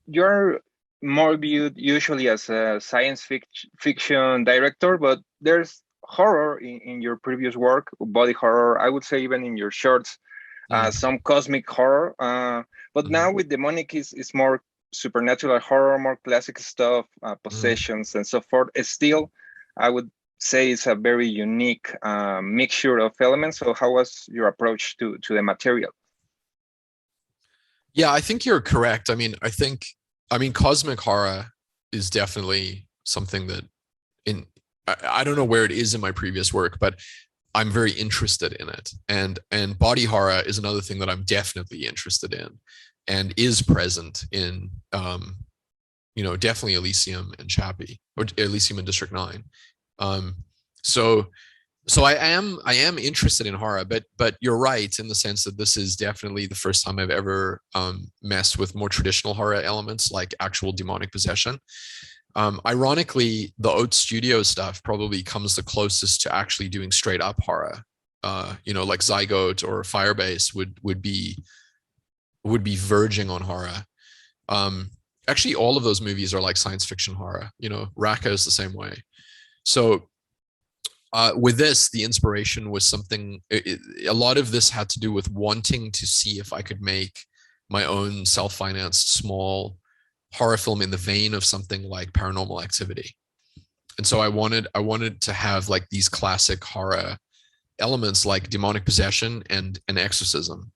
you're more viewed usually as a fiction director, but there's horror in your previous work, body horror. I would say even in your shorts, Mm, some cosmic horror. But mhm, now with demonic is more supernatural horror, more classic stuff, mhm. possessions and so forth. It's still, I would say, it's a very unique mixture of elements. So how was your approach to the material? Yeah, I think you're correct. I mean, cosmic horror is definitely something that in I don't know where it is in my previous work, but I'm very interested in it. And body horror is another thing that I'm definitely interested in, and is present in definitely Elysium and Chappie, or Elysium and District 9. Um, so so I am interested in horror, but you're right in the sense that this is definitely the first time I've ever messed with more traditional horror elements like actual demonic possession. Ironically, the Oats Studios stuff probably comes the closest to actually doing straight up horror. Like Zygote or Firebase would be verging on horror. Um, Actually, all of those movies are like science fiction horror. Raka is the same way. So with this, the inspiration was something. A lot of this had to do with wanting to see if I could make my own self-financed small horror film in the vein of something like Paranormal Activity. And so I wanted to have like these classic horror elements like demonic possession and an exorcism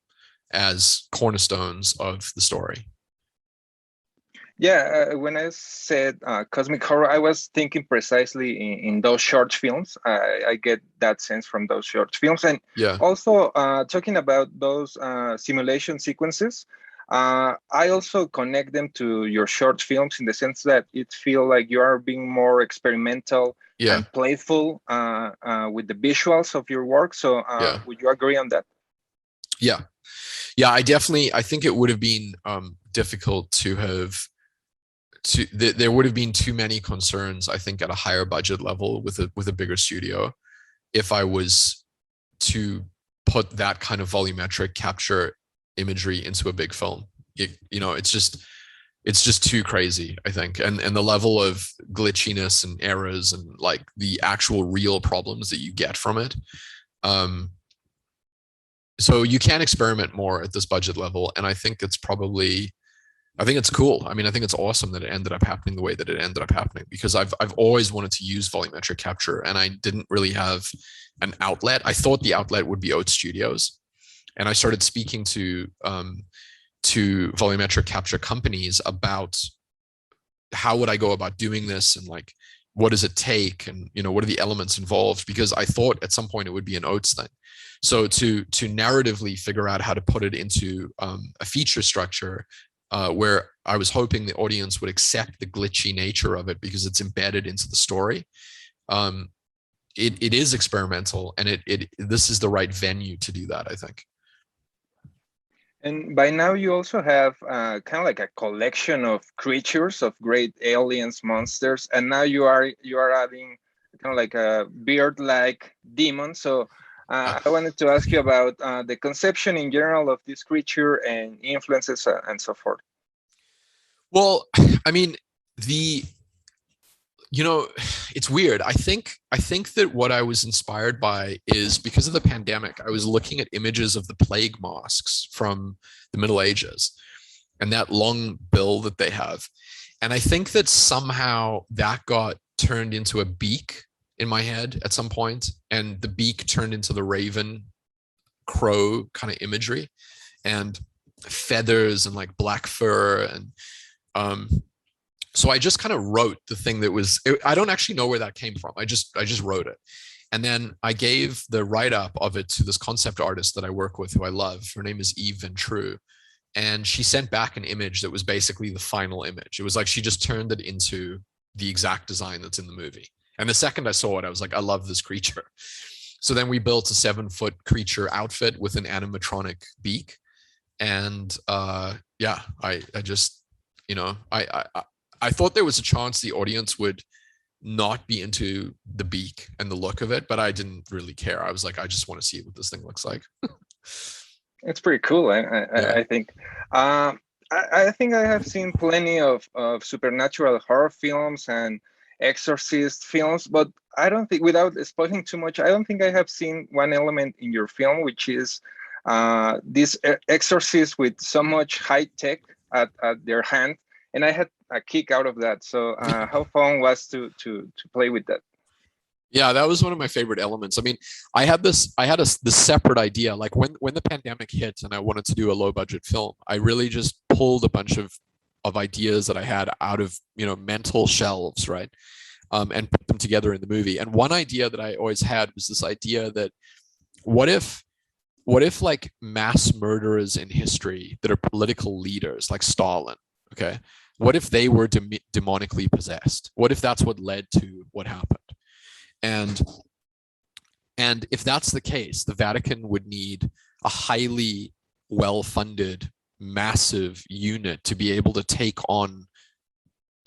as cornerstones of the story. Yeah, when I said cosmic horror, I was thinking precisely in those short films. I get that sense from those short films, and Yeah. also talking about those simulation sequences. I also connect them to your short films in the sense that it feels like you are being more experimental Yeah. and playful with the visuals of your work. So, Yeah. would you agree on that? Yeah. Yeah. I think it would have been difficult to have there would have been too many concerns, I think, at a higher budget level with a bigger studio if I was to put that kind of volumetric capture imagery into a big film. It's just too crazy, I think. And the level of glitchiness and errors and like the actual real problems that you get from it. Um, so you can experiment more at this budget level. And I think it's cool. I mean, I think it's awesome that it ended up happening the way that it ended up happening, because I've always wanted to use volumetric capture and I didn't really have an outlet. I thought the outlet would be Oats Studios, and I started speaking to volumetric capture companies about how would I go about doing this, and like what does it take, and what are the elements involved, because I thought at some point it would be an Oats thing. So to narratively figure out how to put it into a feature structure where I was hoping the audience would accept the glitchy nature of it because it's embedded into the story. Um, it is experimental, and this is the right venue to do that, I think. And by now, you also have kind of like a collection of creatures, of great aliens, monsters, and now you are adding kind of like a beard-like demon. So Uh, I wanted to ask you about the conception in general of this creature and influences and so forth. well, I mean, the you know, it's weird. I think that what I was inspired by is because of the pandemic. I was looking at images of the plague masks from the Middle Ages and that long bill that they have. And I think that somehow that got turned into a beak in my head at some point, and the beak turned into the raven crow kind of imagery, and feathers and like black fur. And um so I just kind of wrote the thing that was, I don't actually know where that came from. I just wrote it. And then I gave the write up of it to this concept artist that I work with, who I love. Her name is Eve Ventru. And she sent back an image that was basically the final image. It was like she just turned it into the exact design that's in the movie. And the second I saw it, I was like, I love this creature. So then we built a 7-foot creature outfit with an animatronic beak. And yeah, I just, I thought there was a chance the audience would not be into the beak and the look of it, but I didn't really care. I was like, I just want to see what this thing looks like. It's pretty cool, Yeah. I think. Um, I think I have seen plenty of supernatural horror films and exorcist films, but I don't think, without spoiling too much, I don't think I have seen one element in your film, which is this exorcist with so much high tech at their hand, and I had a kick out of that. So how fun was to play with that? Yeah, that was one of my favorite elements. I mean, I had this separate idea. Like when the pandemic hit and I wanted to do a low budget film, I really just pulled a bunch of ideas that I had out of, mental shelves, right? And put them together in the movie. And one idea that I always had was this idea that what if like mass murderers in history that are political leaders like Stalin, okay? What if they were demonically possessed? What if that's what led to what happened? And if that's the case, the Vatican would need a highly well-funded, massive unit to be able to take on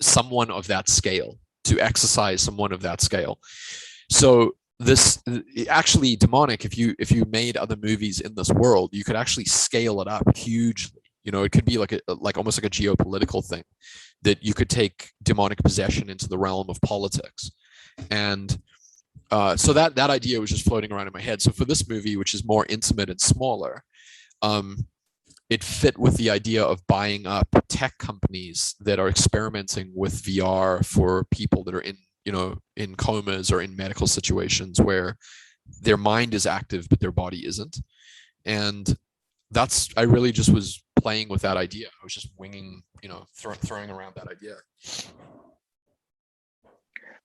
someone of that scale, to exercise someone of that scale. So this actually demonic, if you made other movies in this world, you could actually scale it up hugely. It could be like almost like a geopolitical thing, that you could take demonic possession into the realm of politics. And so that idea was just floating around in my head. So for this movie, which is more intimate and smaller, it fit with the idea of buying up tech companies that are experimenting with VR for people that are in comas or in medical situations where their mind is active but their body isn't. And I really just was playing with that idea. I was just winging, throwing around that idea.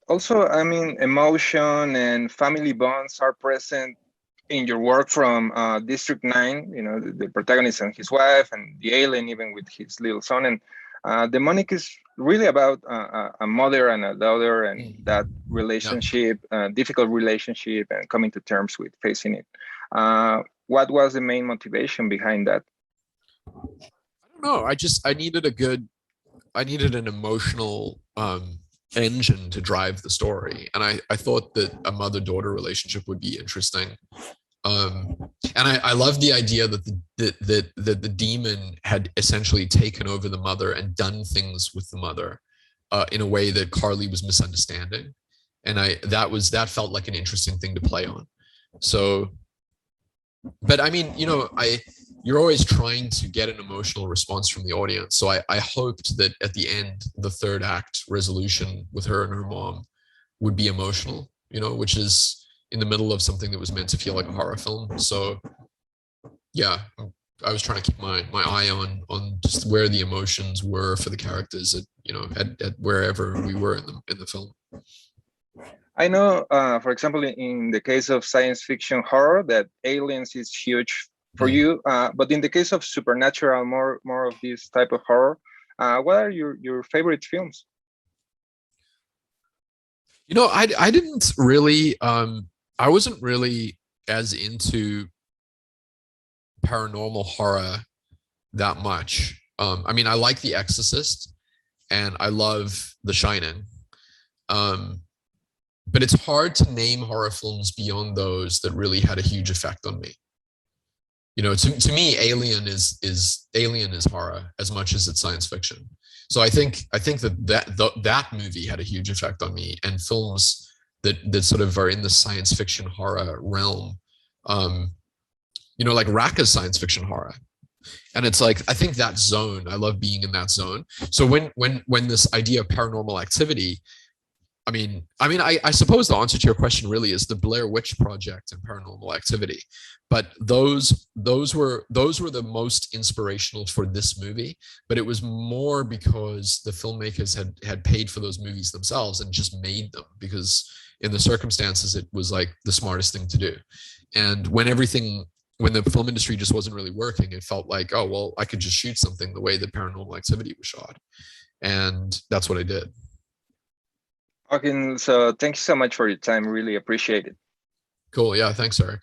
Also, I mean, emotion and family bonds are present in your work from District 9, the protagonist and his wife, and the alien, even with his little son. And Demonic is really about a mother and a daughter, and that relationship, difficult relationship, and coming to terms with facing it. What was the main motivation behind that? I don't know. I needed an emotional engine to drive the story, and I thought that a mother-daughter relationship would be interesting. And I love the idea that the demon had essentially taken over the mother and done things with the mother in a way that Carly was misunderstanding, and that felt like an interesting thing to play on. So, but I mean, you're always trying to get an emotional response from the audience. So I hoped that at the end, the third act resolution with her and her mom would be emotional, which is in the middle of something that was meant to feel like a horror film. So yeah, I was trying to keep my eye on just where the emotions were for the characters at wherever we were in the film. I know, for example, in the case of science fiction horror, that aliens is huge for you, but in the case of supernatural, more of this type of horror, what are your favorite films? I didn't really, I wasn't really as into paranormal horror that much. I mean, I like The Exorcist and I love The Shining. But it's hard to name horror films beyond those that really had a huge effect on me. To me, Alien is horror as much as it's science fiction. So I think that movie had a huge effect on me, and films that sort of are in the science fiction horror realm, like Raka's science fiction horror. And it's like, I think that zone, I love being in that zone. So when this idea of Paranormal Activity, I suppose the answer to your question really is the Blair Witch Project and Paranormal Activity, but those were the most inspirational for this movie. But it was more because the filmmakers had paid for those movies themselves and just made them, because in the circumstances it was like the smartest thing to do. And when the film industry just wasn't really working, it felt like, oh well, I could just shoot something the way that Paranormal Activity was shot, and that's what I did. Okay, so thank you so much for your time. Really appreciate it. Cool. Yeah, thanks, Eric.